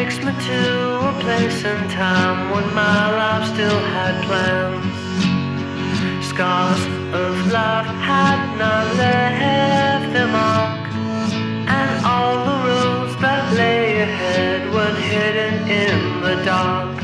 takes me to a place and time when my life still had plans. Scars of love had not left their mark, and all the roads that lay ahead were hidden in the dark.